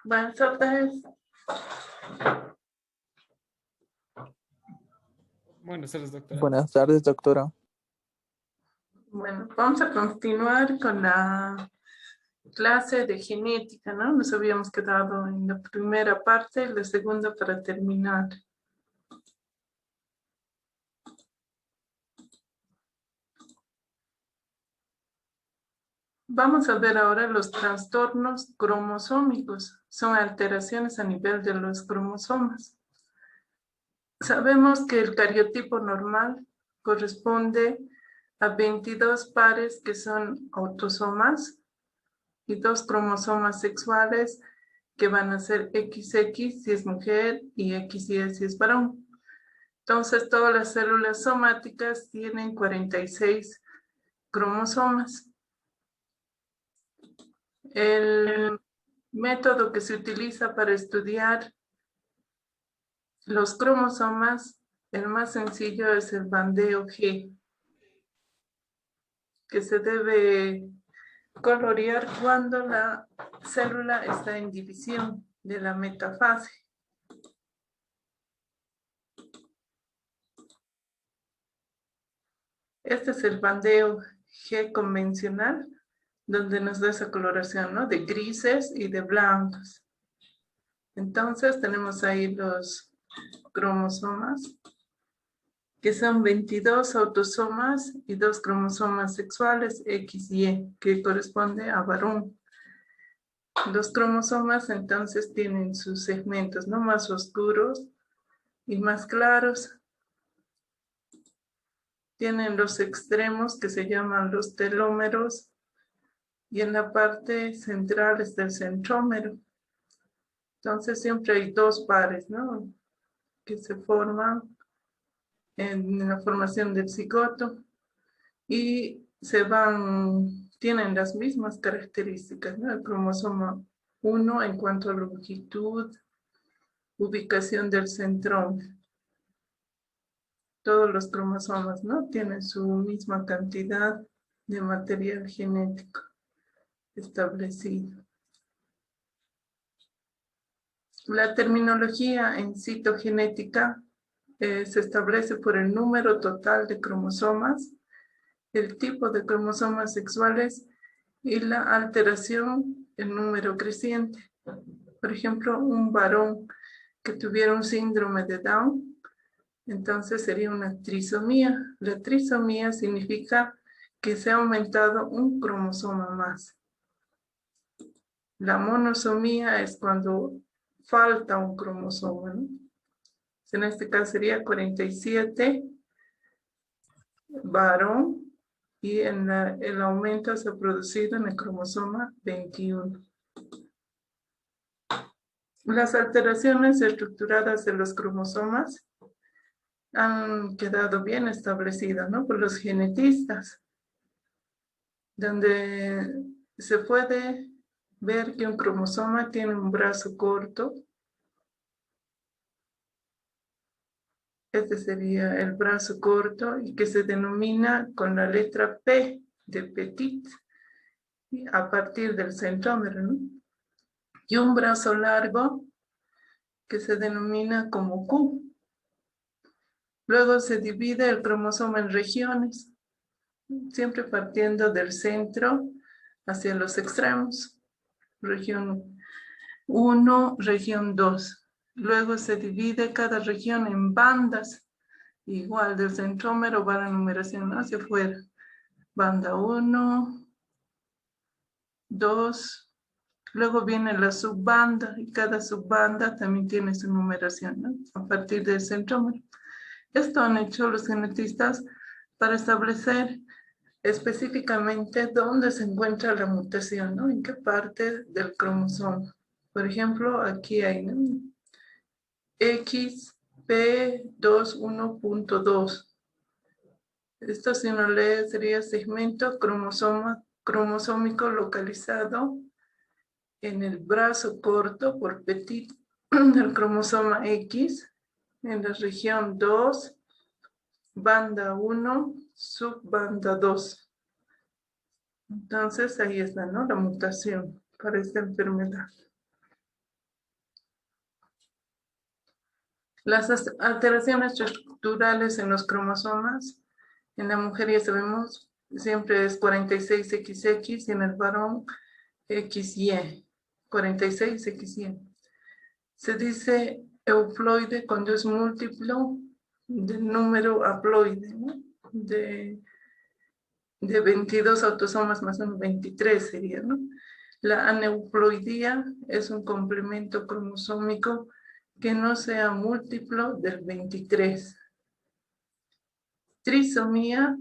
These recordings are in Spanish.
Buenas tardes. Buenas tardes, doctora. Buenas tardes, doctora. Bueno, vamos a continuar con la clase de genética, ¿no? Nos habíamos quedado en la primera parte, la segunda para terminar. Vamos a ver ahora los trastornos cromosómicos. Son alteraciones a nivel de los cromosomas. Sabemos que el cariotipo normal corresponde a 22 pares que son autosomas y 2 cromosomas sexuales que van a ser XX si es mujer y XY si es varón. Entonces, todas las células somáticas tienen 46 cromosomas. El método que se utiliza para estudiar los cromosomas, el más sencillo es el bandeo G, que se debe colorear cuando la célula está en división de la metafase. Este es el bandeo G convencional, donde nos da esa coloración, ¿no? De grises y de blancos. Entonces tenemos ahí los cromosomas, que son 22 autosomas y 2 cromosomas sexuales X y Y, que corresponde a varón. Los cromosomas entonces tienen sus segmentos, ¿no? Más oscuros y más claros. Tienen los extremos que se llaman los telómeros y en la parte central está el centrómero. Entonces siempre hay 2 pares, ¿no? Que se forman en la formación del cigoto y tienen las mismas características, ¿no? El cromosoma 1 en cuanto a longitud, ubicación del centrómero. Todos los cromosomas, ¿no? Tienen su misma cantidad de material genético establecido. La terminología en citogenética se establece por el número total de cromosomas, el tipo de cromosomas sexuales y la alteración en número creciente. Por ejemplo, un varón que tuviera un síndrome de Down, entonces sería una trisomía. La trisomía significa que se ha aumentado un cromosoma más. La monosomía es cuando falta un cromosoma, ¿no? En este caso sería 47 varón y el aumento se ha producido en el cromosoma 21. Las alteraciones estructuradas de los cromosomas han quedado bien establecidas, ¿no? Por los genetistas, donde se puede ver que un cromosoma tiene un brazo corto. Este sería el brazo corto y que se denomina con la letra P de petit a partir del centrómero, ¿no? Y un brazo largo que se denomina como Q. Luego se divide el cromosoma en regiones, siempre partiendo del centro hacia los extremos. Región 1, región 2. Luego se divide cada región en bandas. Igual del centrómero va la numeración hacia afuera. Banda 1, 2. Luego viene la subbanda y cada subbanda también tiene su numeración, ¿no? A partir del centrómero. Esto han hecho los genetistas para establecer específicamente dónde se encuentra la mutación, ¿no? En qué parte del cromosoma. Por ejemplo, aquí hay, ¿no? XP21.2. Esto, si uno lee, sería segmento cromosómico localizado en el brazo corto por petit del cromosoma X, en la región 2, banda 1, subbanda 2. Entonces ahí está, ¿no? La mutación para esta enfermedad. Las alteraciones estructurales en los cromosomas, en la mujer ya sabemos, siempre es 46XX y en el varón XY, 46XY. Se dice euploide cuando es múltiplo del número haploide, ¿no? de 22 autosomas más o menos 23 sería, ¿no? La aneuploidía es un complemento cromosómico que no sea múltiplo del 23. Trisomía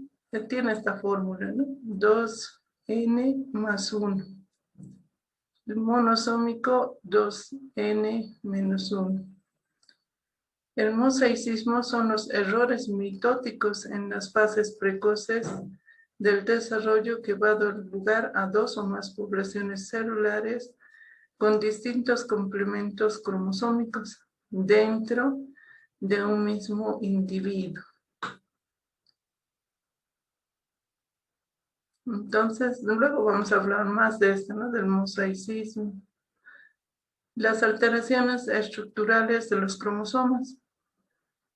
tiene esta fórmula, ¿no? 2n más 1. El monosómico 2n menos 1. El mosaicismo son los errores mitóticos en las fases precoces del desarrollo que va a dar lugar a dos o más poblaciones celulares con distintos complementos cromosómicos dentro de un mismo individuo. Entonces, luego vamos a hablar más de esto, ¿no? Del mosaicismo. Las alteraciones estructurales de los cromosomas.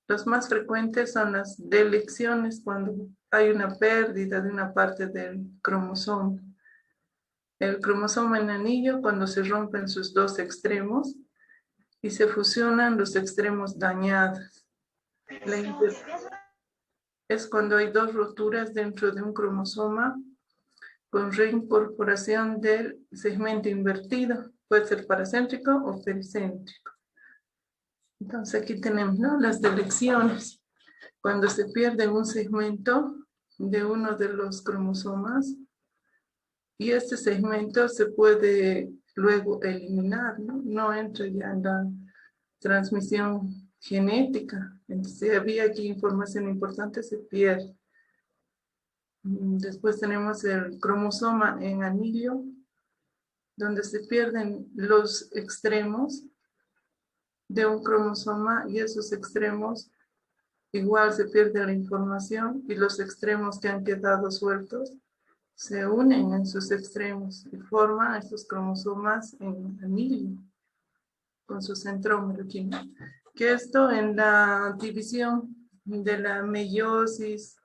Los más frecuentes son las deleciones, cuando hay una pérdida de una parte del cromosoma. El cromosoma en anillo, cuando se rompen sus dos extremos y se fusionan los extremos dañados. Es cuando hay dos roturas dentro de un cromosoma con reincorporación del segmento invertido. Puede ser paracéntrico o pericéntrico. Entonces aquí tenemos, ¿no?, las deleciones. Cuando se pierde un segmento de uno de los cromosomas y este segmento se puede luego eliminar, ¿no? No entra ya en la transmisión genética. Entonces, si había aquí información importante, se pierde. Después tenemos el cromosoma en anillo, donde se pierden los extremos de un cromosoma y esos extremos igual se pierde la información y los extremos que han quedado sueltos se unen en sus extremos y forman estos cromosomas en anillo con su centrómero aquí, ¿no? Que esto en la división de la meiosis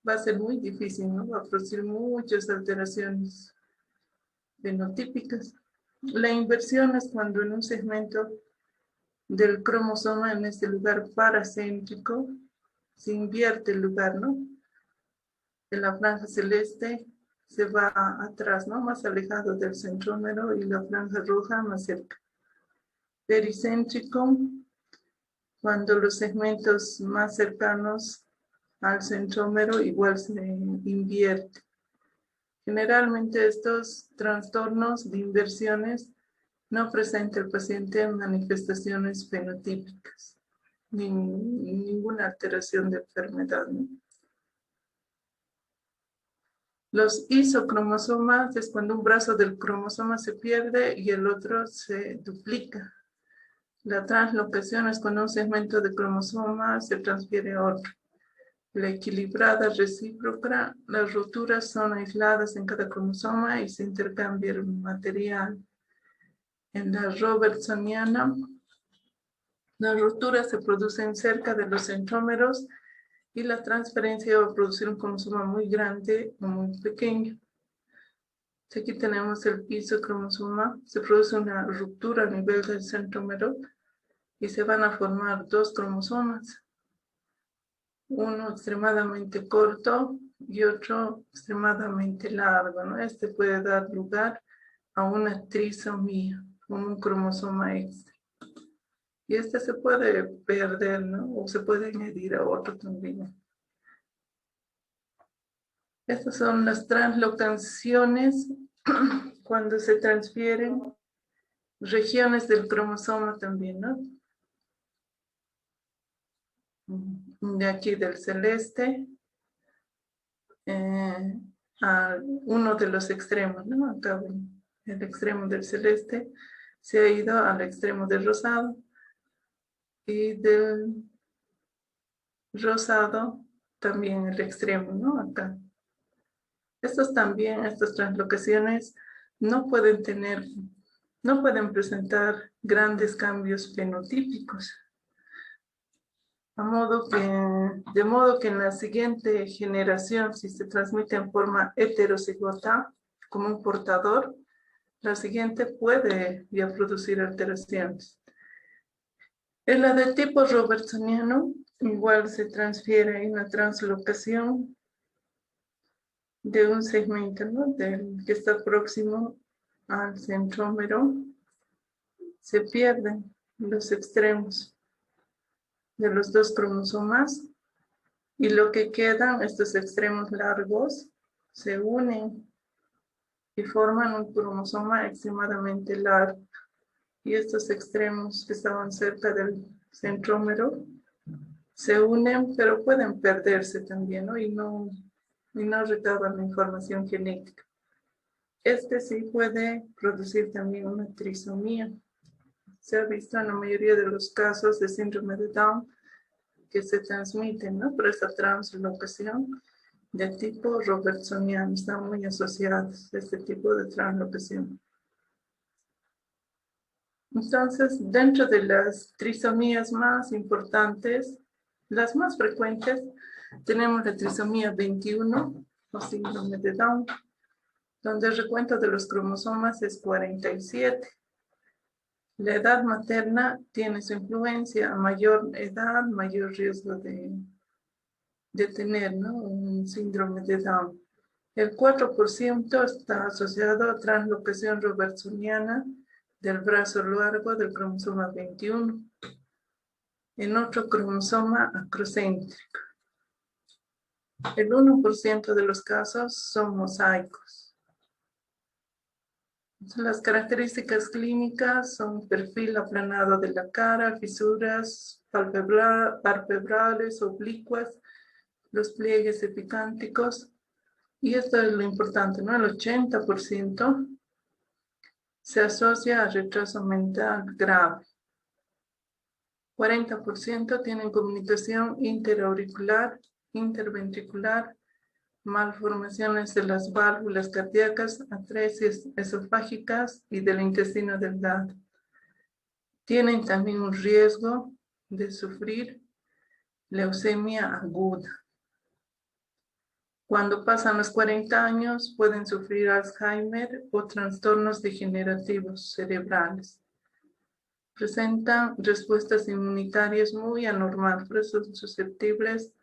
va a ser muy difícil, ¿no? Va a producir muchas alteraciones fenotípicas. La inversión es cuando en un segmento del cromosoma, en este lugar paracéntrico, se invierte el lugar, ¿no? De la franja celeste se va atrás, ¿no? Más alejado del centrómero y la franja roja más cerca. Pericéntrico, cuando los segmentos más cercanos al centrómero igual se invierte. Generalmente estos trastornos de inversiones no presenta el paciente manifestaciones fenotípicas, ni ninguna alteración de enfermedad, ¿no? Los isocromosomas es cuando un brazo del cromosoma se pierde y el otro se duplica. La translocación es cuando un segmento de cromosoma se transfiere a otro. La equilibrada recíproca, las roturas son aisladas en cada cromosoma y se intercambia el material. En la robertsoniana, las roturas se producen cerca de los centrómeros y la transferencia va a producir un cromosoma muy grande o muy pequeño. Aquí tenemos el isocromosoma, se produce una ruptura a nivel del centrómero y se van a formar dos cromosomas, uno extremadamente corto y otro extremadamente largo, ¿no? Este puede dar lugar a una trisomía, un cromosoma extra. Y este se puede perder, ¿no? O se puede añadir a otro también. Estas son las translocaciones cuando se transfieren regiones del cromosoma también, ¿no? De aquí del celeste a uno de los extremos, ¿no? Acá el extremo del celeste se ha ido al extremo del rosado y del rosado también el extremo, ¿no? Acá. Estas translocaciones no pueden presentar grandes cambios fenotípicos. de modo que en la siguiente generación, si se transmite en forma heterocigota, como un portador, la siguiente puede ya producir alteraciones. En la de tipo robertsoniano, igual se transfiere en la translocación de un segmento, ¿no?, del que está próximo al centrómero. Se pierden los extremos de los dos cromosomas y lo que quedan, estos extremos largos, se unen y forman un cromosoma extremadamente largo. Y estos extremos que estaban cerca del centrómero se unen, pero pueden perderse también, ¿no? Y no recaban la información genética. Este sí puede producir también una trisomía. Se ha visto en la mayoría de los casos de síndrome de Down que se transmiten, ¿no?, por esta translocación de tipo robertsoniano. Están muy asociados a este tipo de translocación. Entonces, dentro de las trisomías más importantes, las más frecuentes, tenemos la trisomía 21 o síndrome de Down, donde el recuento de los cromosomas es 47. La edad materna tiene su influencia. A mayor edad, mayor riesgo de tener, ¿no?, un síndrome de Down. El 4% está asociado a translocación robertsoniana del brazo largo del cromosoma 21 en otro cromosoma acrocéntrico. El 1% de los casos son mosaicos. Las características clínicas son perfil aplanado de la cara, fisuras palpebrales, oblicuas, los pliegues epicánticos. Y esto es lo importante, ¿no? El 80% se asocia a retraso mental grave. 40% tienen comunicación interauricular, interventricular, malformaciones de las válvulas cardíacas, atresia esofágicas y del intestino delgado. Tienen también un riesgo de sufrir leucemia aguda. Cuando pasan los 40 años, pueden sufrir Alzheimer o trastornos degenerativos cerebrales. Presentan respuestas inmunitarias muy anormales, por eso son susceptibles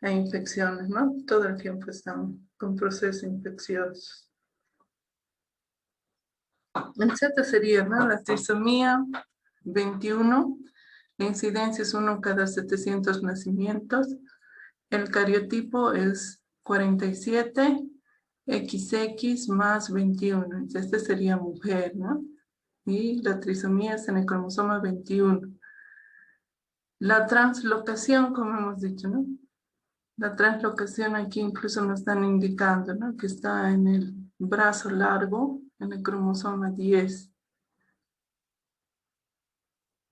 a infecciones, ¿no? Todo el tiempo están con procesos infecciosos. Esta sería, ¿no?, la trisomía 21. La incidencia es 1 cada 700 nacimientos. El cariotipo es 47, XX más 21. Este sería mujer, ¿no? Y la trisomía es en el cromosoma 21. La translocación, como hemos dicho, ¿no? La translocación aquí incluso nos están indicando, ¿no?, que está en el brazo largo, en el cromosoma 10.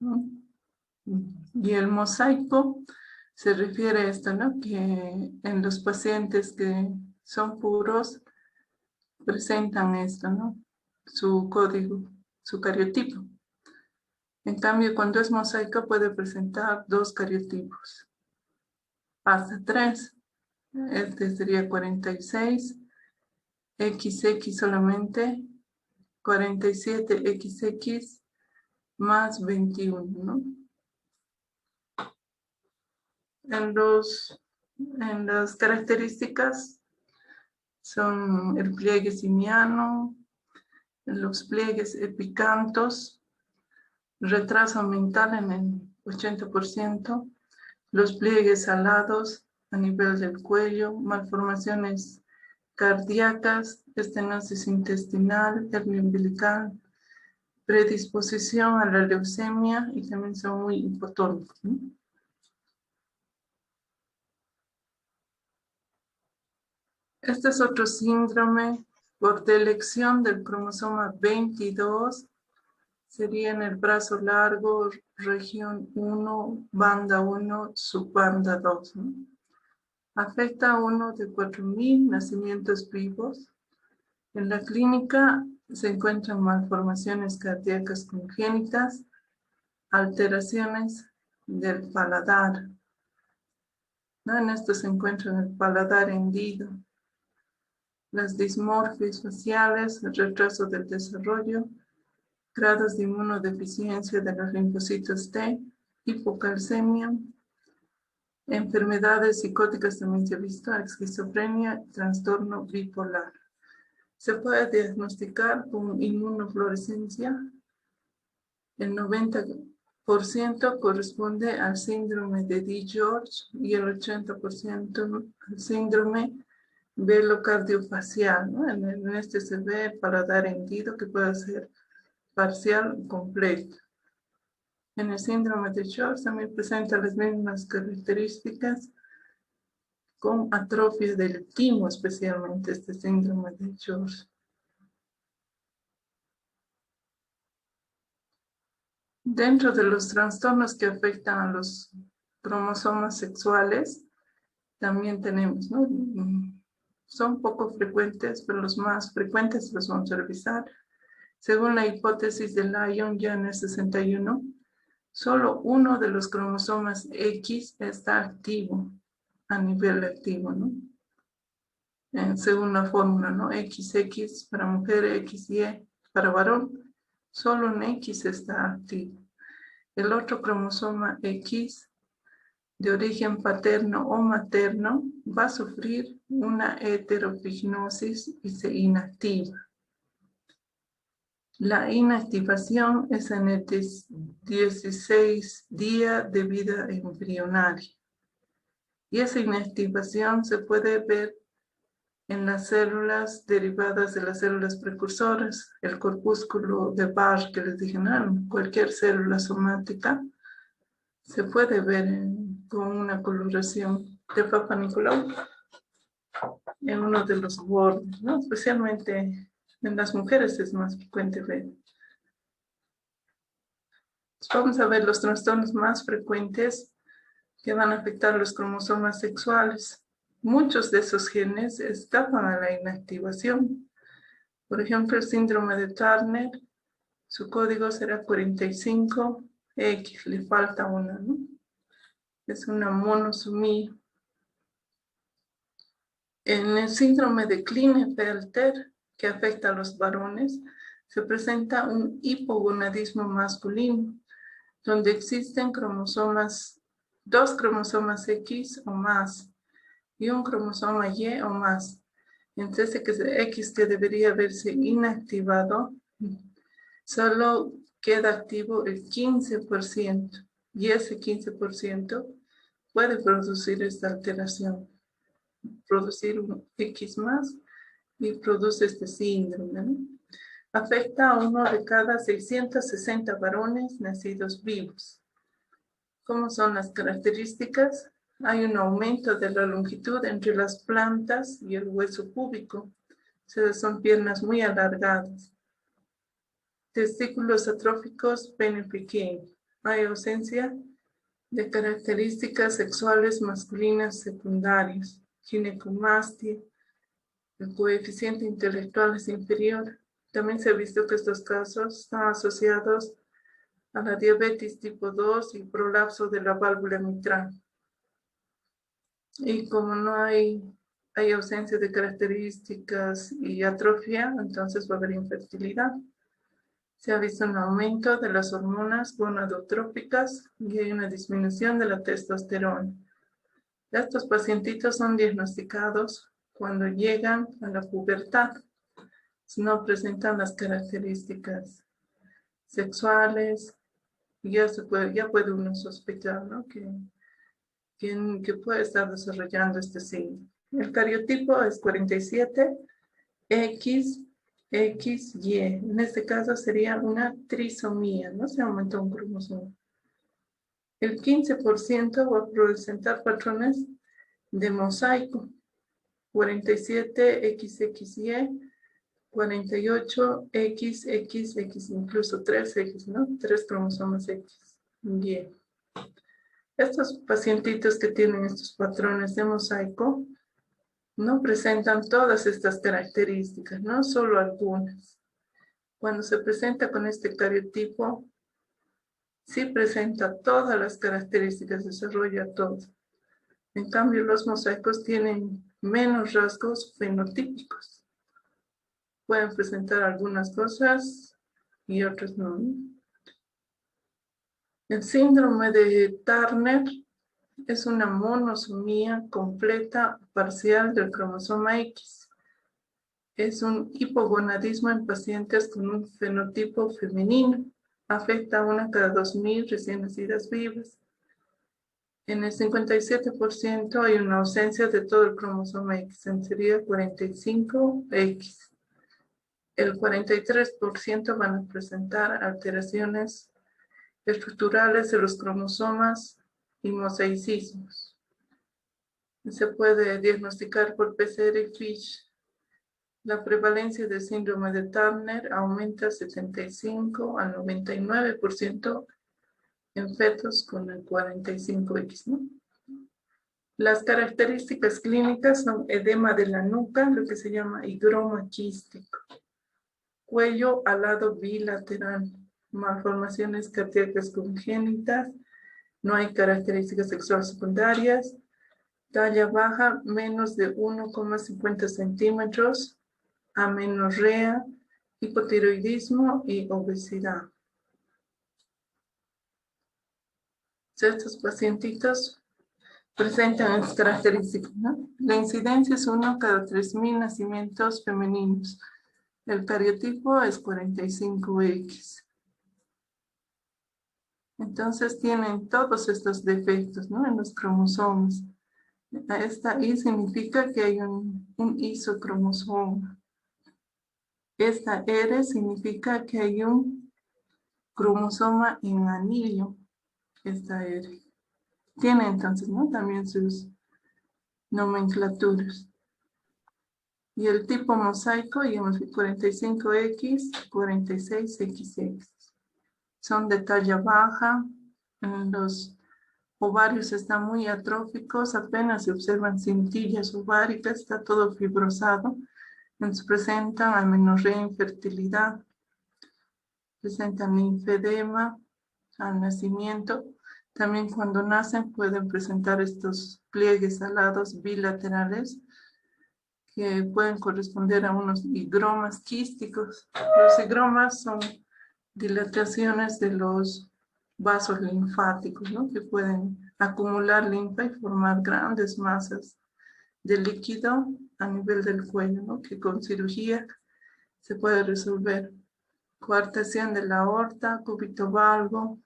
¿No? Y el mosaico se refiere a esto, ¿no?, que en los pacientes que son puros presentan esto, ¿no?, su código, su cariotipo. En cambio, cuando es mosaico puede presentar 2 cariotipos, hasta 3. Este sería 46, XX solamente, 47XX más 21, ¿no? En las características son el pliegue simiano, los pliegues epicantos, retraso mental en el 80%, los pliegues alados a nivel del cuello, malformaciones cardíacas, estenosis intestinal, hernia umbilical, predisposición a la leucemia y también son muy hipotónicos, ¿no? Este es otro síndrome por delección del cromosoma 22. Sería en el brazo largo, región 1, banda 1, subbanda 2, ¿no? Afecta a 1 de 4.000 nacimientos vivos. En la clínica se encuentran malformaciones cardíacas congénitas, alteraciones del paladar, ¿no? En esto se encuentran el paladar hendido, las dismorfias faciales, el retraso del desarrollo, grados de inmunodeficiencia de los linfocitos T, hipocalcemia, enfermedades psicóticas también se ha visto, esquizofrenia, trastorno bipolar. Se puede diagnosticar con inmunofluorescencia. El 90% corresponde al síndrome de DiGeorge y el 80% al síndrome velocardiofacial, ¿no? En este se ve paladar hendido que puede ser parcial o completo. En el síndrome de George también presenta las mismas características con atrofia del timo, especialmente este síndrome de George. Dentro de los trastornos que afectan a los cromosomas sexuales, también tenemos, ¿no? Son poco frecuentes, pero los más frecuentes los vamos a revisar. Según la hipótesis de Lyon, ya en el 61, solo uno de los cromosomas X está activo, a nivel activo, ¿no? Según la fórmula, ¿no? XX para mujer, XY para varón, solo un X está activo. El otro cromosoma X, de origen paterno o materno, va a sufrir una heterofignosis y se inactiva. La inactivación es en el 16 día de vida embrionaria. Y esa inactivación se puede ver en las células derivadas de las células precursoras, el corpúsculo de Barr que les dije, ¿no? Cualquier célula somática se puede ver con una coloración de Papa Nicolau en uno de los bordes, ¿no? Especialmente en las mujeres es más frecuente ver. Vamos a ver los trastornos más frecuentes que van a afectar los cromosomas sexuales. Muchos de esos genes escapan a la inactivación. Por ejemplo, el síndrome de Turner, su código será 45X, le falta una, ¿no? Es una monosomía. En el síndrome de Klinefelter, que afecta a los varones, se presenta un hipogonadismo masculino, donde existen dos cromosomas X o más, y un cromosoma Y o más. Entonces, X que debería haberse inactivado, solo queda activo el 15%, y ese 15% puede producir esta alteración, producir un X más y produce este síndrome, ¿no? Afecta a uno de cada 660 varones nacidos vivos. ¿Cómo son las características? Hay un aumento de la longitud entre las plantas y el hueso púbico. O sea, son piernas muy alargadas. Testículos atróficos, pene pequeño. Hay ausencia de características sexuales masculinas secundarias. Ginecomastia. El coeficiente intelectual es inferior. También se ha visto que estos casos están asociados a la diabetes tipo 2 y prolapso de la válvula mitral. Y como no hay ausencia de características y atrofia, entonces va a haber infertilidad. Se ha visto un aumento de las hormonas gonadotrópicas y hay una disminución de la testosterona. Estos pacientitos son diagnosticados cuando llegan a la pubertad. No presentan las características sexuales, y ya puede uno sospechar, ¿no? que puede estar desarrollando este síndrome. El cariotipo es 47XXY. En este caso sería una trisomía, no se aumenta un cromosoma. El 15% va a presentar patrones de mosaico. 47XXY, 48XXX, incluso 3X, ¿no? 3 cromosomas X. Y. Estos pacientitos que tienen estos patrones de mosaico no presentan todas estas características, no solo algunas. Cuando se presenta con este cariotipo, sí presenta todas las características, desarrolla todo. En cambio, los mosaicos tienen menos rasgos fenotípicos. Pueden presentar algunas cosas y otras no. El síndrome de Turner es una monosomía completa o parcial del cromosoma X. Es un hipogonadismo en pacientes con un fenotipo femenino. Afecta a una cada 2.000 recién nacidas vivas. En el 57% hay una ausencia de todo el cromosoma X, sería 45X. El 43% van a presentar alteraciones estructurales de los cromosomas y mosaicismos. Se puede diagnosticar por PCR-FISH. La prevalencia del síndrome de Turner aumenta 75 al 99% en fetos con el 45X, ¿no? Las características clínicas son edema de la nuca, lo que se llama higroma quístico, cuello alado bilateral, malformaciones cardíacas congénitas, no hay características sexuales secundarias, talla baja menos de 1,50 centímetros, amenorrea, hipotiroidismo y obesidad. Estos pacientitos presentan estas características, ¿no? La incidencia es 1 cada 3.000 nacimientos femeninos. El cariotipo es 45X. Entonces tienen todos estos defectos, ¿no? En los cromosomas. Esta I significa que hay un isocromosoma. Esta R significa que hay un cromosoma en anillo. Esta R. Tiene entonces, ¿no? También sus nomenclaturas. Y el tipo mosaico, digamos, 45X, 46XX. Son de talla baja. Los ovarios están muy atróficos, apenas se observan cintillas ováricas, está todo fibrosado. Entonces presentan amenorrea, infertilidad, presentan linfedema al nacimiento. También cuando nacen pueden presentar estos pliegues alados bilaterales que pueden corresponder a unos higromas quísticos. Los higromas son dilataciones de los vasos linfáticos, ¿no? Que pueden acumular linfa y formar grandes masas de líquido a nivel del cuello, ¿no? Que con cirugía se puede resolver. Coartación de la aorta, cúbito valvo.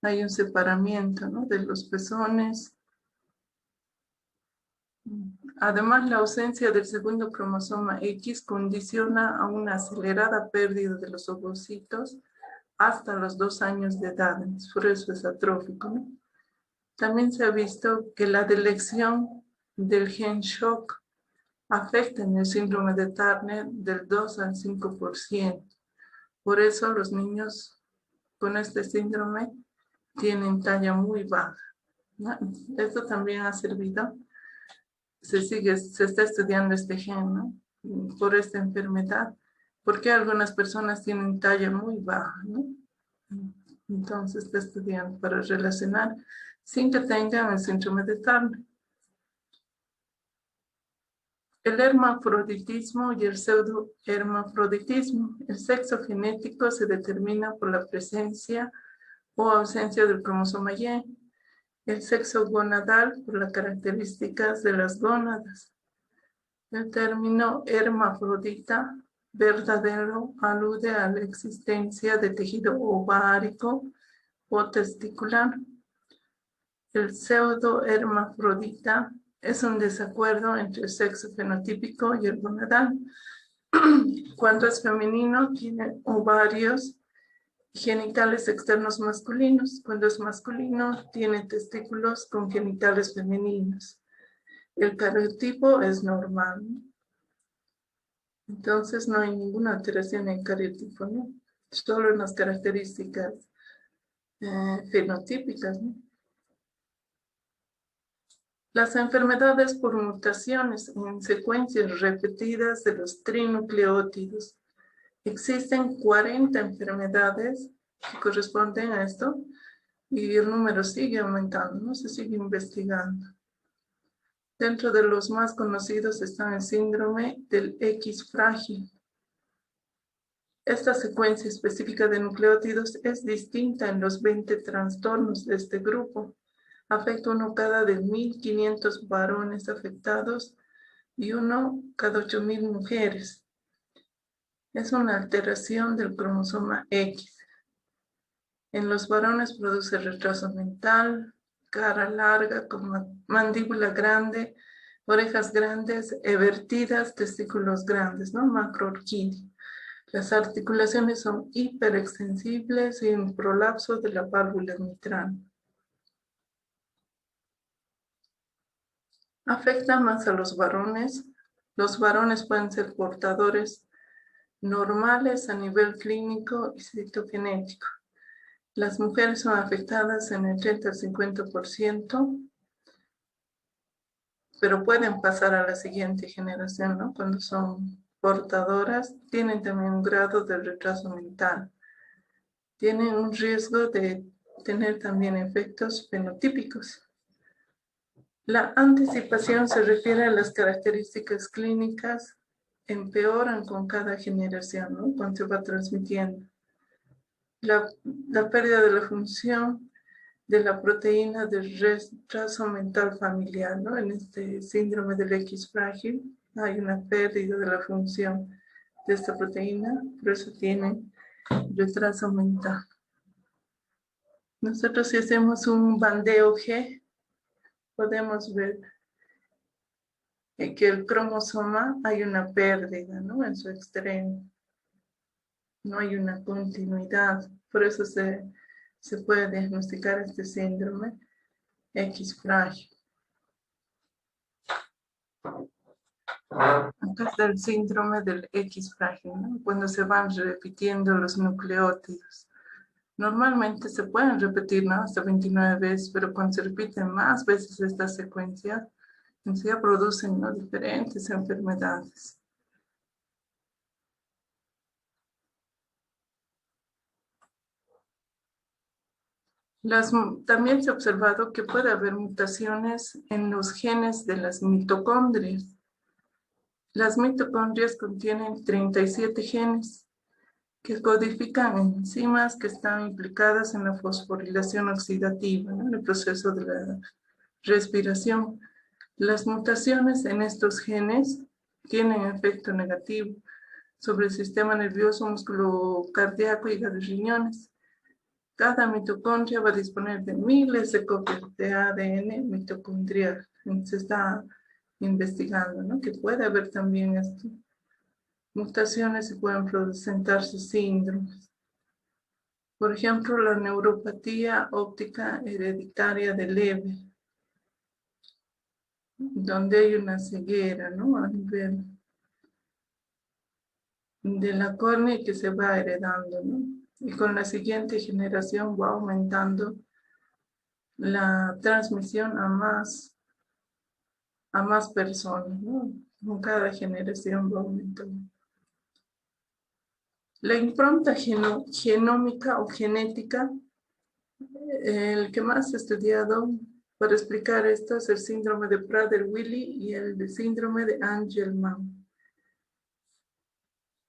Hay un separamiento, ¿no? De los pezones. Además, la ausencia del segundo cromosoma X condiciona a una acelerada pérdida de los ovocitos hasta los 2 años de edad. Por eso es atrófico, ¿no? También se ha visto que la deleción del gen shock afecta en el síndrome de Turner del 2 al 5%. Por eso los niños con este síndrome tienen talla muy baja, ¿no? Esto también ha servido. Se está estudiando este gen, ¿no? Por esta enfermedad, porque algunas personas tienen talla muy baja, ¿no? Entonces está estudiando para relacionar sin que tengan el síndrome de Turner. El hermafroditismo y el pseudohermafroditismo. El sexo genético se determina por la presencia o ausencia del cromosoma Y. El sexo gonadal por las características de las gónadas. El término hermafrodita verdadero alude a la existencia de tejido ovárico o testicular. El pseudohermafrodita es un desacuerdo entre el sexo fenotípico y el gonadal. Cuando es femenino, tiene ovarios genitales externos masculinos. Cuando es masculino, tiene testículos con genitales femeninos. El cariotipo es normal. Entonces no hay ninguna alteración en el cariotipo, ¿no? Solo en las características fenotípicas, ¿no? Las enfermedades por mutaciones en secuencias repetidas de los trinucleótidos. Existen 40 enfermedades que corresponden a esto. y el número sigue aumentando, ¿no? Se sigue investigando. Dentro de los más conocidos está el síndrome del X frágil. Esta secuencia específica de nucleótidos es distinta en los 20 trastornos de este grupo. Afecta uno cada de 1.500 varones afectados y uno cada 8.000 mujeres. Es una alteración del cromosoma X. En los varones produce retraso mental, cara larga con mandíbula grande, orejas grandes, evertidas, testículos grandes, ¿no? Macroorquidia. Las articulaciones son hiperextensibles y un prolapso de la válvula mitral. Afecta más a los varones. Los varones pueden ser portadores normales a nivel clínico y citogenético. Las mujeres son afectadas en el 30 al 50%, pero pueden pasar a la siguiente generación, ¿no? Cuando son portadoras, tienen también un grado de retraso mental. Tienen un riesgo de tener también efectos fenotípicos. La anticipación se refiere a las características clínicas empeoran con cada generación, ¿no? Cuando se va transmitiendo. La pérdida de la función de la proteína de retraso mental familiar, ¿no? En este síndrome del X frágil hay una pérdida de la función de esta proteína, por eso tienen retraso mental. Nosotros si hacemos un bandeo G, podemos ver que el cromosoma hay una pérdida, ¿no? En su extremo. No hay una continuidad. Por eso se puede diagnosticar este síndrome X frágil. Acá está el síndrome del X frágil, ¿no? Cuando se van repitiendo los nucleótidos. Normalmente se pueden repetir, ¿no? Hasta 29 veces, pero cuando se repiten más veces esta secuencia, entonces ya producen, ¿no? Diferentes enfermedades. También se ha observado que puede haber mutaciones en los genes de las mitocondrias. Las mitocondrias contienen 37 genes que codifican enzimas que están implicadas en la fosforilación oxidativa, ¿no? En el proceso de la respiración. Las mutaciones en estos genes tienen efecto negativo sobre el sistema nervioso, músculo cardíaco y hígado y riñones. Cada mitocondria va a disponer de miles de copias de ADN mitocondrial. Se está investigando, ¿no? Que puede haber también esto. Mutaciones y pueden presentarse síndromes. Por ejemplo, la neuropatía óptica hereditaria de Leber, donde hay una ceguera, ¿no? A nivel de la córnea que se va heredando, ¿no? Y con la siguiente generación va aumentando la transmisión a más personas, ¿no? Con cada generación va aumentando. La impronta genómica o genética, el que más he estudiado para explicar esto es el síndrome de Prader-Willi y el síndrome de Angelman.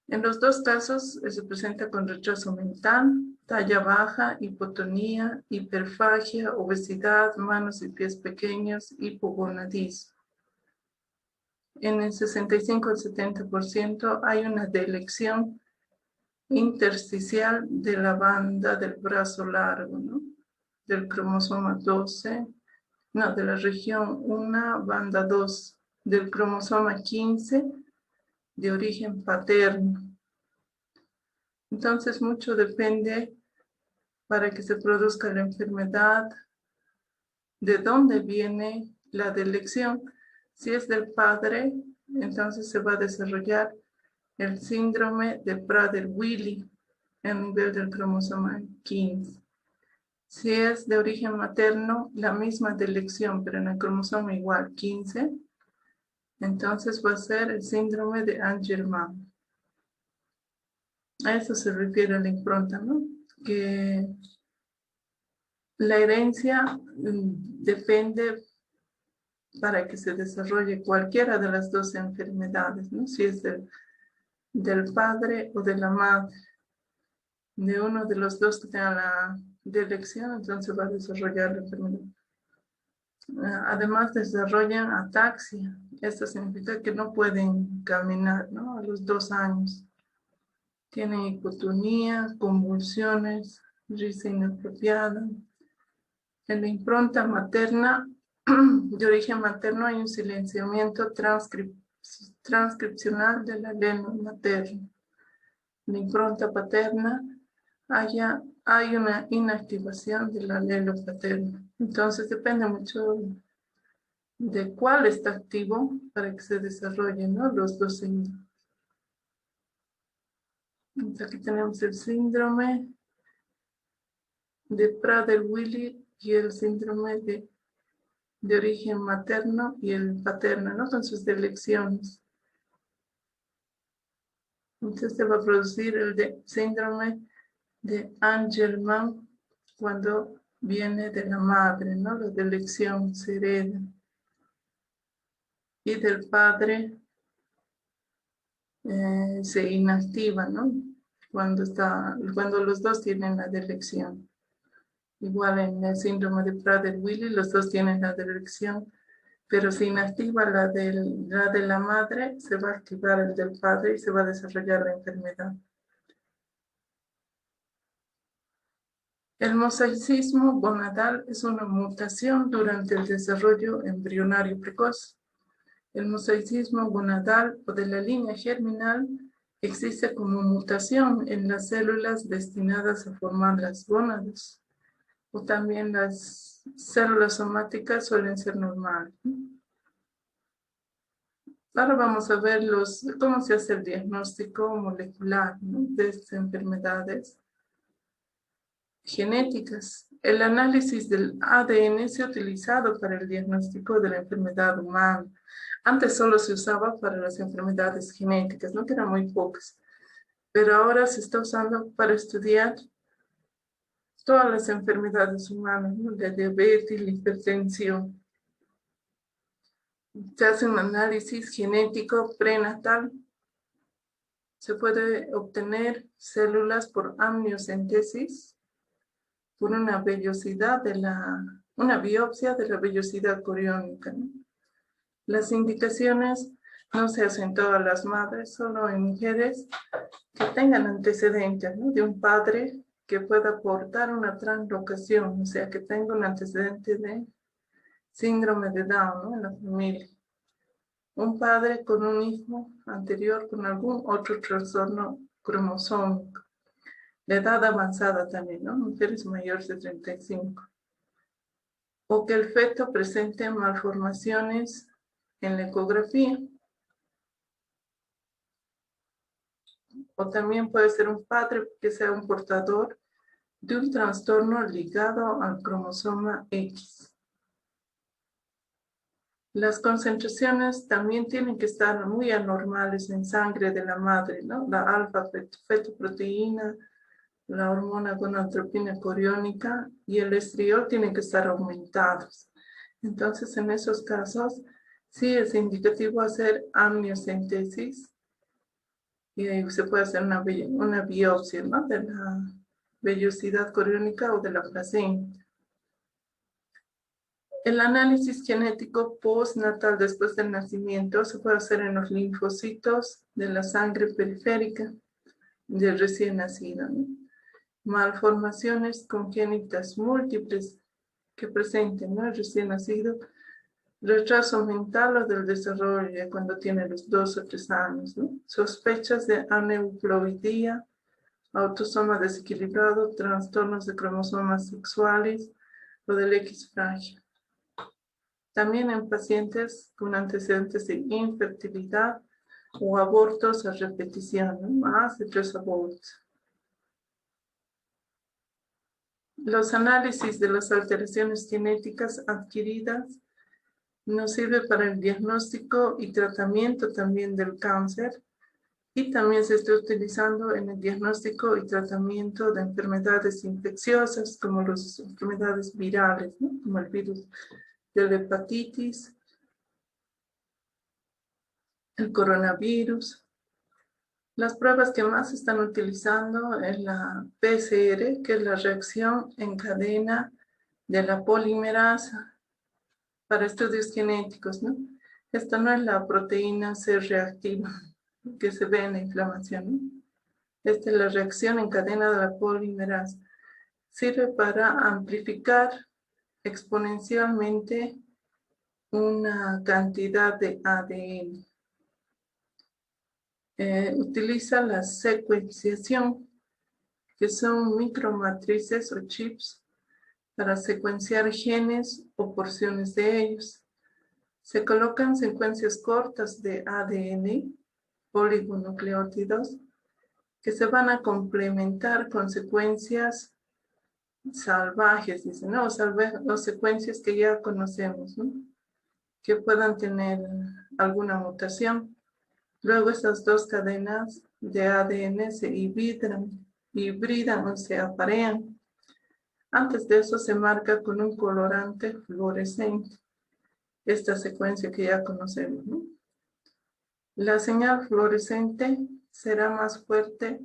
En los dos casos se presenta con retraso mental, talla baja, hipotonía, hiperfagia, obesidad, manos y pies pequeños, hipogonadismo. En el 65 al 70% hay una delección intersticial de la banda del brazo largo, ¿no? Del cromosoma 12, no, de la región 1, banda 2, del cromosoma 15, de origen paterno. Entonces, mucho depende para que se produzca la enfermedad, de dónde viene la delección. Si es del padre, entonces se va a desarrollar el síndrome de Prader-Willi a nivel del cromosoma 15. Si es de origen materno, la misma delección, pero en el cromosoma igual 15, entonces va a ser el síndrome de Angelman. A eso se refiere la impronta, ¿no? Que La herencia depende para que se desarrolle cualquiera de las dos enfermedades, ¿no? Si es del padre o de la madre, de uno de los dos que tenga la de elección, entonces va a desarrollar la enfermedad. Además desarrollan ataxia. Esto significa que no pueden caminar, ¿no? A los 2 años. Tienen hipotonía, convulsiones, risa inapropiada. En la impronta materna, de origen materno, hay un silenciamiento transcripcional del alelo materno. En la impronta paterna, hay una inactivación del alelo paterno. Entonces depende mucho de cuál está activo para que se desarrollen, ¿no? Los dos síndromes. Entonces aquí tenemos el síndrome de Prader-Willi y el síndrome de origen materno y el paterno, ¿no? Son sus elecciones. Entonces se va a producir el síndrome de Angelman cuando viene de la madre, ¿no? La de elección se hereda. Y del padre se inactiva, ¿no? Cuando los dos tienen la elección. Igual en el síndrome de Prader-Willi, los dos tienen la elección, pero si inactiva la de la madre, se va a activar el del padre y se va a desarrollar la enfermedad. El mosaicismo gonadal es una mutación durante el desarrollo embrionario precoz. El mosaicismo gonadal o de la línea germinal existe como mutación en las células destinadas a formar las gónadas, o también las células somáticas suelen ser normales. Ahora vamos a ver cómo se hace el diagnóstico molecular, ¿no? De estas enfermedades genéticas. El análisis del ADN se ha utilizado para el diagnóstico de la enfermedad humana. Antes solo se usaba para las enfermedades genéticas, ¿no? Que eran muy pocas. Pero ahora se está usando para estudiar todas las enfermedades humanas, ¿no? La diabetes, la hipertensión. Se hace un análisis genético prenatal. Se puede obtener células por amniocentesis, por una biopsia de la vellosidad coriónica, ¿no? Las indicaciones no se hacen todas las madres, solo en mujeres que tengan antecedentes, ¿no? De un padre que pueda aportar una translocación, o sea, que tenga un antecedente de síndrome de Down, ¿no? En la familia. Un padre con un hijo anterior con algún otro trastorno cromosómico. De edad avanzada también, ¿no? Mujeres mayores de 35. O que el feto presente malformaciones en la ecografía. O también puede ser un padre que sea un portador de un trastorno ligado al cromosoma X. Las concentraciones también tienen que estar muy anormales en sangre de la madre, ¿no? La alfa-fetoproteína, la hormona gonadotropina coriónica y el estriol tienen que estar aumentados. Entonces, en esos casos, sí es indicativo hacer amniocentesis y se puede hacer una biopsia, ¿no? De la vellosidad coriónica o de la placenta. El análisis genético postnatal después del nacimiento se puede hacer en los linfocitos de la sangre periférica del recién nacido, ¿no? Malformaciones congénitas múltiples que presenten, ¿no? El recién nacido, retraso mental o del desarrollo cuando tiene los 2 o 3 años, ¿no? Sospechas de aneuploidía, autosoma desequilibrado, trastornos de cromosomas sexuales o del X frágil. También en pacientes con antecedentes de infertilidad o abortos a repetición, ¿no? Más de 3 abortos. Los análisis de las alteraciones genéticas adquiridas nos sirve para el diagnóstico y tratamiento también del cáncer, Y también se está utilizando en el diagnóstico y tratamiento de enfermedades infecciosas, como las enfermedades virales, ¿no? Como el virus de la hepatitis, el coronavirus. Las pruebas que más se están utilizando es la PCR, que es la reacción en cadena de la polimerasa para estudios genéticos, ¿no? Esta no es la proteína C reactiva que se ve en la inflamación, ¿no? Esta es la reacción en cadena de la polimerasa. Sirve para amplificar exponencialmente una cantidad de ADN. Utiliza la secuenciación, que son micromatrices o chips, para secuenciar genes o porciones de ellos. Se colocan secuencias cortas de ADN, oligonucleótidos, que se van a complementar con secuencias salvajes, dicen, ¿no? O secuencias que ya conocemos, ¿no? Que puedan tener alguna mutación. Luego estas dos cadenas de ADN se hibridan o se aparean. Antes de eso se marca con un colorante fluorescente esta secuencia que ya conocemos, ¿no? La señal fluorescente será más fuerte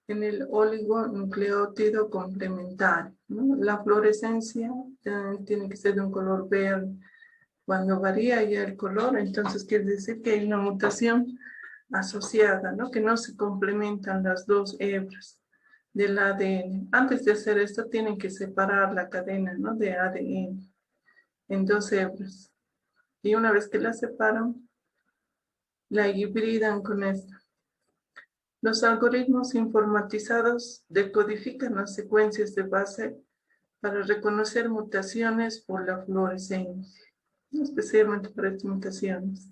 en el oligonucleótido complementario, ¿no? La fluorescencia tiene que ser de un color verde. Cuando varía ya el color, entonces quiere decir que hay una mutación asociada, ¿no? Que no se complementan las dos hebras del ADN. Antes de hacer esto, tienen que separar la cadena, ¿no? De ADN en dos hebras. Y una vez que la separan, la hibridan con esta. Los algoritmos informatizados decodifican las secuencias de base para reconocer mutaciones por la fluorescencia, especialmente para estas mutaciones.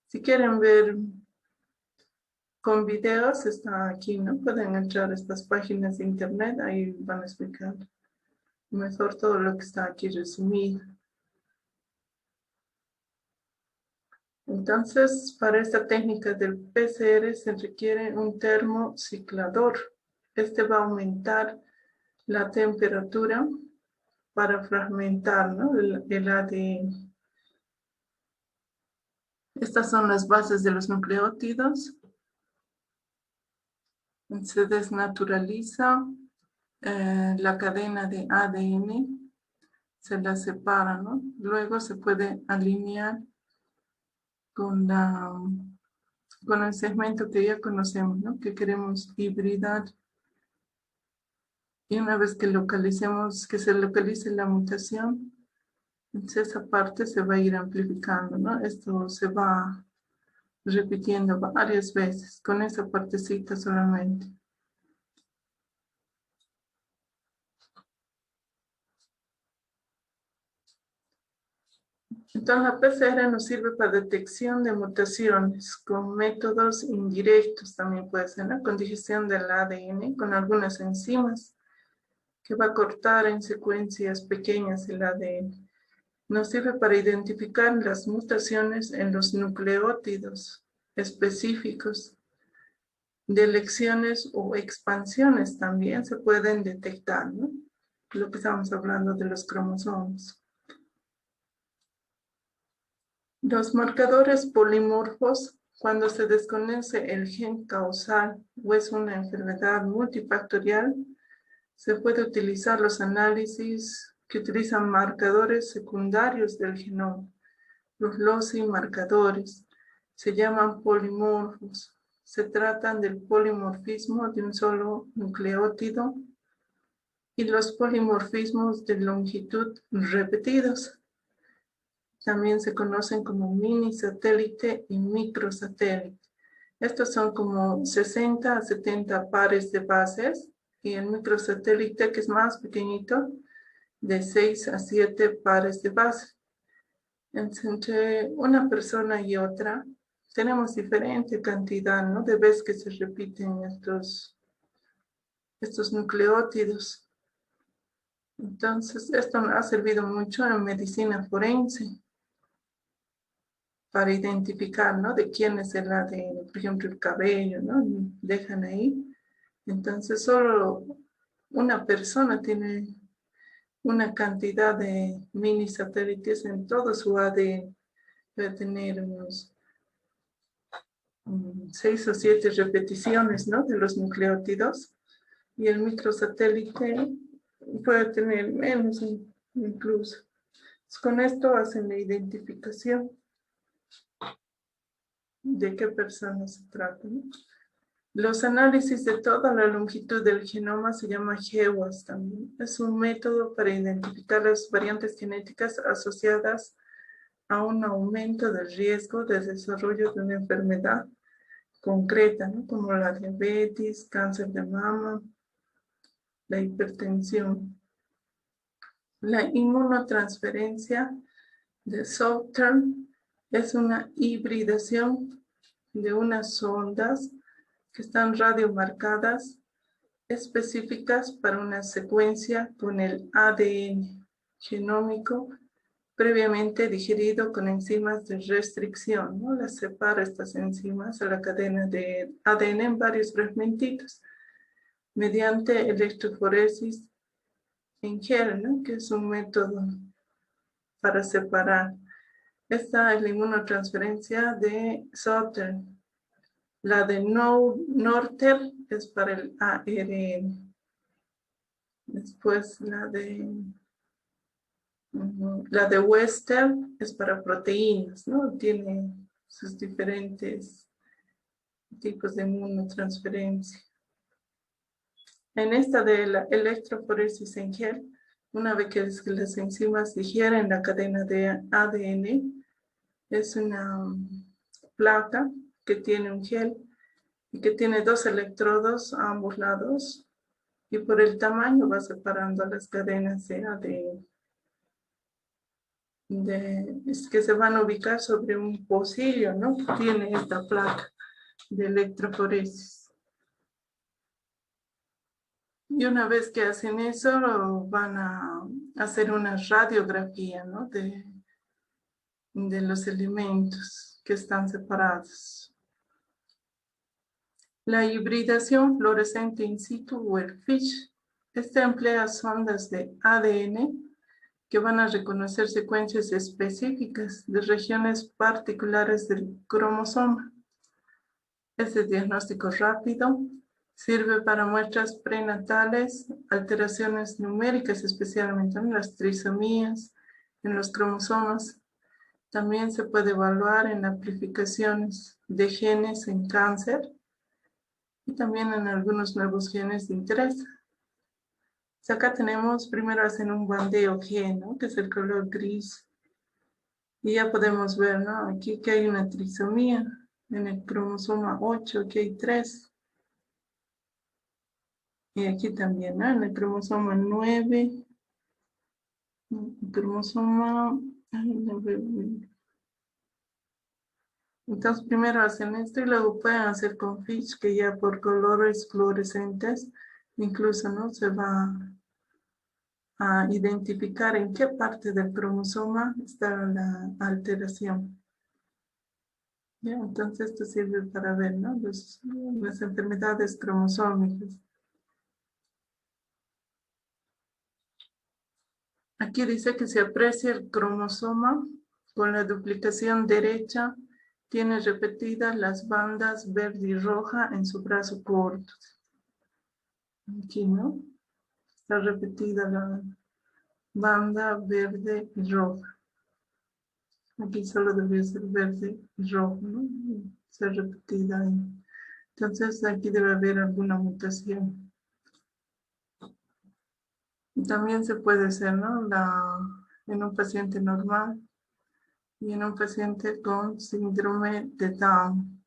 Si quieren ver con videos, está aquí, ¿no? Pueden entrar a estas páginas de internet, ahí van a explicar mejor todo lo que está aquí resumido. Entonces, para esta técnica del PCR se requiere un termociclador. Este va a aumentar la temperatura para fragmentar, ¿no? el ADN. Estas son las bases de los nucleótidos. Se desnaturaliza la cadena de ADN, se la separa, ¿no? Luego se puede alinear con el segmento que ya conocemos, ¿no? Que queremos hibridar. Y una vez que se localice la mutación, entonces esa parte se va a ir amplificando, ¿no? Esto se va repitiendo varias veces con esa partecita solamente. Entonces la PCR nos sirve para detección de mutaciones con métodos indirectos, también puede ser, ¿no? Con digestión del ADN, con algunas enzimas que va a cortar en secuencias pequeñas el ADN. Nos sirve para identificar las mutaciones en los nucleótidos específicos. Deleciones o expansiones también se pueden detectar, ¿no? Lo que estamos hablando de los cromosomas. Los marcadores polimorfos, cuando se desconoce el gen causal o es una enfermedad multifactorial, se puede utilizar los análisis que utilizan marcadores secundarios del genoma. Los loci marcadores se llaman polimorfos. Se tratan del polimorfismo de un solo nucleótido y los polimorfismos de longitud repetidos. También se conocen como mini satélite y microsatélite. Estos son como 60 a 70 pares de bases y el microsatélite, que es más pequeñito, de 6 a 7 pares de bases. Entre una persona y otra tenemos diferente cantidad, ¿no? De veces que se repiten estos nucleótidos. Entonces, esto ha servido mucho en medicina forense. para identificar, ¿no? De quién es el ADN, por ejemplo, el cabello, ¿no? Dejan ahí. Entonces, solo una persona tiene una cantidad de mini satélites en todo su ADN. Debe tener unos 6 o 7 repeticiones, ¿no? De los nucleótidos. Y el microsatélite puede tener menos incluso. Con esto hacen la identificación de qué persona se trata, ¿no? Los análisis de toda la longitud del genoma se llama GWAS también. Es un método para identificar las variantes genéticas asociadas a un aumento del riesgo de desarrollo de una enfermedad concreta, ¿no? Como la diabetes, cáncer de mama, la hipertensión. La inmunotransferencia de Southern es una hibridación de unas ondas que están radiomarcadas específicas para una secuencia con el ADN genómico previamente digerido con enzimas de restricción, ¿no? Las separa estas enzimas a la cadena de ADN en varios fragmentitos mediante electroforesis en gel, ¿no? Que es un método para separar. Esta es la inmunotransferencia de Southern. La de Nortel es para el ARN. Después la de Western es para proteínas, ¿no? Tiene sus diferentes tipos de inmunotransferencia. En esta de la electroforesis en gel, una vez que las enzimas digieren la cadena de ADN, es una placa que tiene un gel y que tiene 2 electrodos a ambos lados y por el tamaño va separando las cadenas de ADN. Es que se van a ubicar sobre un pocillo, ¿no? Tiene esta placa de electroforesis. Y una vez que hacen eso, van a hacer una radiografía, ¿no? De los elementos que están separados. La hibridación fluorescente in situ o el FISH, esta emplea sondas de ADN que van a reconocer secuencias específicas de regiones particulares del cromosoma. Este diagnóstico rápido sirve para muestras prenatales, alteraciones numéricas, especialmente en las trisomías, en los cromosomas. También se puede evaluar en amplificaciones de genes en cáncer y también en algunos nuevos genes de interés. Acá tenemos, primero hacen un bandeo gen, ¿no? Que es el color gris. Y ya podemos ver, ¿no? Aquí que hay una trisomía en el cromosoma 8, aquí hay 3. Y aquí también, ¿no? En el cromosoma 9, el cromosoma... Entonces primero hacen esto y luego pueden hacer con FISH, que ya por colores fluorescentes, incluso, ¿no? Se va a identificar en qué parte del cromosoma está la alteración. ¿Ya? Entonces esto sirve para ver, ¿no? Las enfermedades cromosómicas. Aquí dice que se aprecia el cromosoma con la duplicación derecha, tiene repetidas las bandas verde y roja en su brazo corto. Aquí, ¿no? Está repetida la banda verde y roja. Aquí solo debería ser verde y rojo, ¿no? Ser repetida ahí. Entonces aquí debe haber alguna mutación. Y también se puede hacer, ¿no? En un paciente normal y en un paciente con síndrome de Down.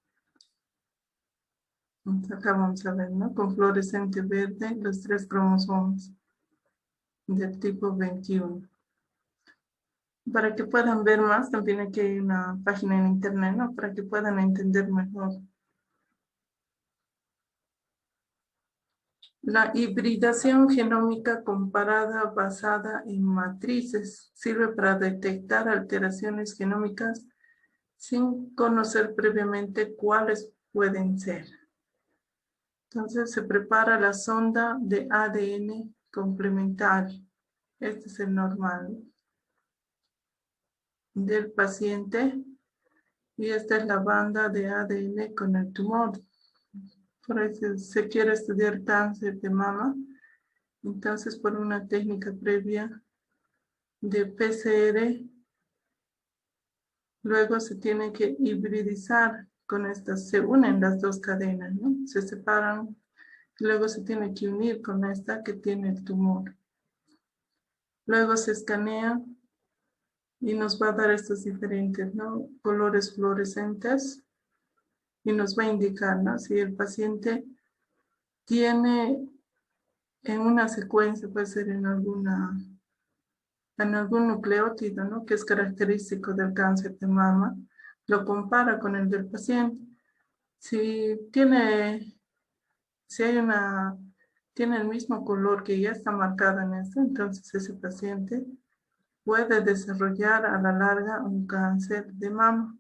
Entonces acá vamos a ver, ¿no? Con fluorescente verde los 3 cromosomas del tipo 21. Para que puedan ver más, también aquí hay una página en internet, ¿no? Para que puedan entender mejor. La hibridación genómica comparada basada en matrices sirve para detectar alteraciones genómicas sin conocer previamente cuáles pueden ser. Entonces se prepara la sonda de ADN complementario. Este es el normal del paciente y esta es la banda de ADN con el tumor. Por eso se quiere estudiar cáncer de mama. Entonces, por una técnica previa de PCR, luego se tiene que hibridizar con estas, se unen las dos cadenas, ¿no? Se separan, luego se tiene que unir con esta que tiene el tumor. Luego se escanea y nos va a dar estos diferentes, ¿no? Colores fluorescentes y nos va a indicar, ¿no? Si el paciente tiene en una secuencia, puede ser en algún nucleótido, ¿no? Que es característico del cáncer de mama, lo compara con el del paciente. Si tiene el mismo color que ya está marcado en esto, entonces ese paciente puede desarrollar a la larga un cáncer de mama.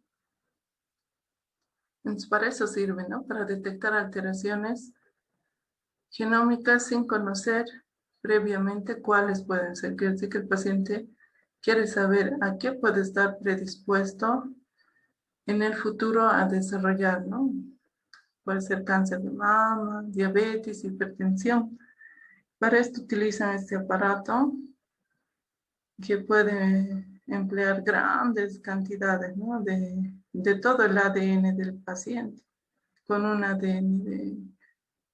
Entonces, para eso sirve, ¿no? Para detectar alteraciones genómicas sin conocer previamente cuáles pueden ser. Quiere decir que el paciente quiere saber a qué puede estar predispuesto en el futuro a desarrollar, ¿no? Puede ser cáncer de mama, diabetes, hipertensión. Para esto utilizan este aparato que puede emplear grandes cantidades, ¿no? de todo el ADN del paciente con un ADN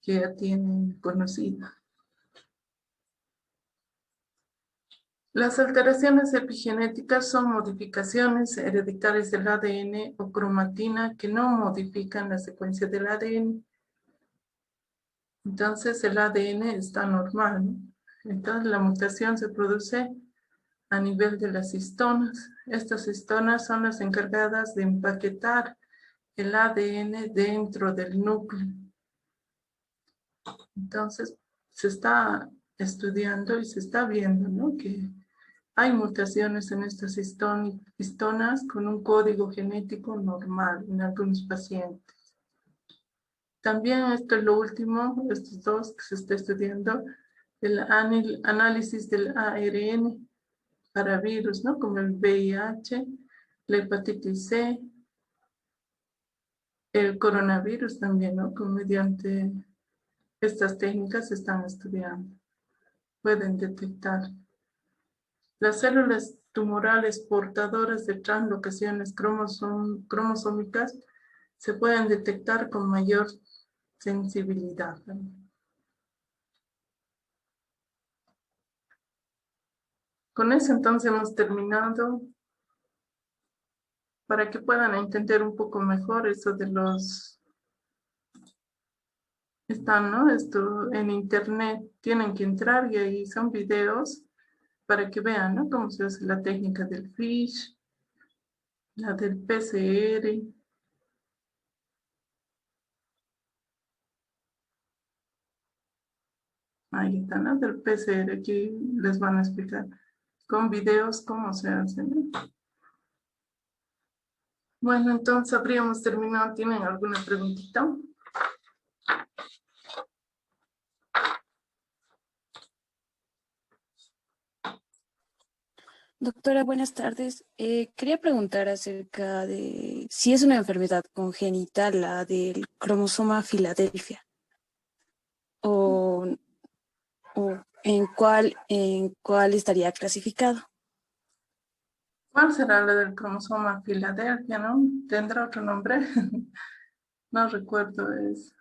que ya tienen conocido. Las alteraciones epigenéticas son modificaciones hereditarias del ADN o cromatina que no modifican la secuencia del ADN. Entonces el ADN está normal, ¿no? Entonces la mutación se produce a nivel de las histonas. Estas histonas son las encargadas de empaquetar el ADN dentro del núcleo. Entonces se está estudiando y se está viendo, ¿no? Que hay mutaciones en estas histonas con un código genético normal en algunos pacientes. También esto es lo último, estos dos que se está estudiando, el análisis del ARN para virus, ¿no? Como el VIH, la hepatitis C, el coronavirus también, ¿no? Que mediante estas técnicas se están estudiando. Pueden detectar. Las células tumorales portadoras de translocaciones cromosómicas se pueden detectar con mayor sensibilidad, ¿no? Con eso entonces hemos terminado para que puedan entender un poco mejor eso de los... Están, ¿no? Esto en internet, tienen que entrar y ahí son videos para que vean, ¿no? Cómo se hace la técnica del FISH, la del PCR. Ahí está, ¿no? Del PCR, aquí les van a explicar con videos cómo se hace, ¿no? Bueno, entonces habríamos terminado. ¿Tienen alguna preguntita? Doctora, buenas tardes. Quería preguntar acerca de si es una enfermedad congénita la del cromosoma Filadelfia o, o en cuál estaría clasificado. ¿Cuál será la del cromosoma Filadelfia, no? ¿Tendrá otro nombre? No recuerdo eso.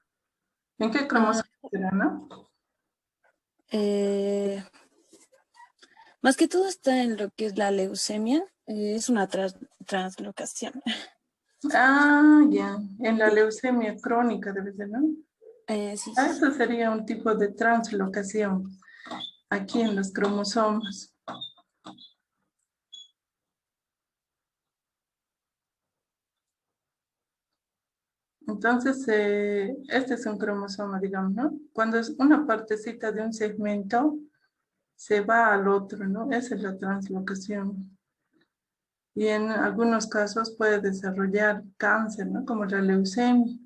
¿En qué Ah, cromosoma será, no? eh, Más que todo está en lo que es la leucemia. Es una translocación. Ah, ya. En la Sí, leucemia crónica debe ser, ¿no? sí, Ah, sí, sí. eso sería un tipo de translocación aquí en los cromosomas. Entonces, este es un cromosoma, digamos, ¿no? Cuando es una partecita de un segmento, se va al otro, ¿no? Esa es la translocación. y en algunos casos puede desarrollar cáncer, ¿no? Como la leucemia,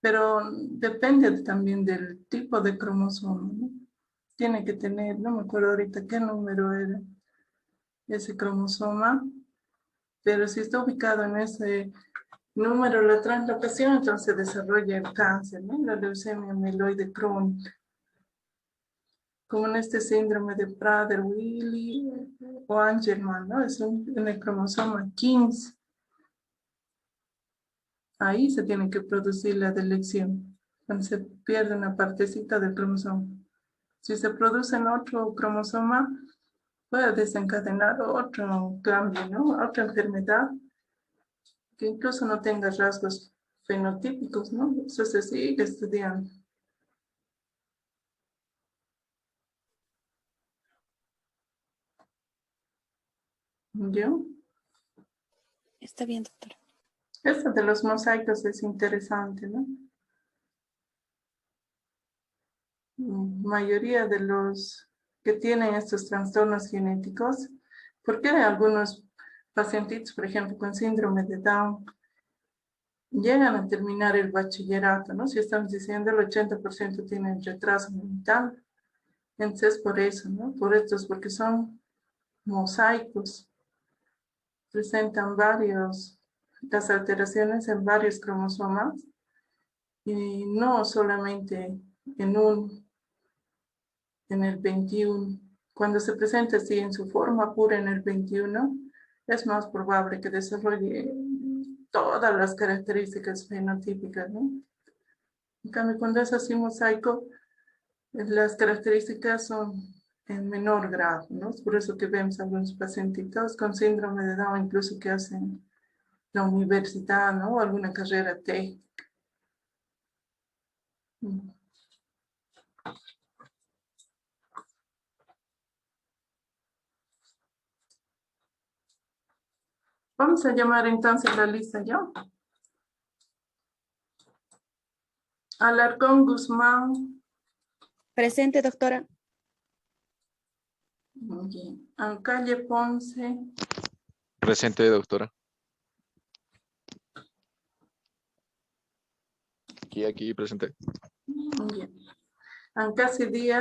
pero depende también del tipo de cromosoma, ¿no? Tiene que tener, no me acuerdo ahorita qué número era ese cromosoma, pero si está ubicado en ese número la translocación, entonces desarrolla el cáncer, ¿no? La leucemia mieloide crónica. Como en este síndrome de Prader-Willi o Angelman, ¿no? Es en el cromosoma 15. Ahí se tiene que producir la delección, cuando se pierde una partecita del cromosoma. Si se produce en otro cromosoma, puede desencadenar otro cambio, ¿no? Otra enfermedad que incluso no tenga rasgos fenotípicos, ¿no? Eso se sigue estudiando. ¿Yo? Está bien, doctora. Esto de los mosaicos es interesante, ¿no? Mayoría de los que tienen estos trastornos genéticos, porque hay algunos pacientitos, por ejemplo, con síndrome de Down, llegan a terminar el bachillerato, ¿no? Si estamos diciendo el 80% tienen retraso mental, entonces por eso, ¿no? Por estos, porque son mosaicos, presentan las alteraciones en varios cromosomas y no solamente en el 21. Cuando se presenta así en su forma pura en el 21, es más probable que desarrolle todas las características fenotípicas, ¿no? En cambio, cuando es así mosaico, las características son en menor grado, ¿no? Es por eso que vemos algunos pacientitos con síndrome de Down, incluso que hacen la universidad, ¿no? O alguna carrera técnica. Vamos a llamar entonces la lista ya. Alarcón Guzmán. Presente, doctora. Muy bien. Ancalle Ponce. Presente, doctora. Aquí, presente. Muy bien. Ancasi Díaz.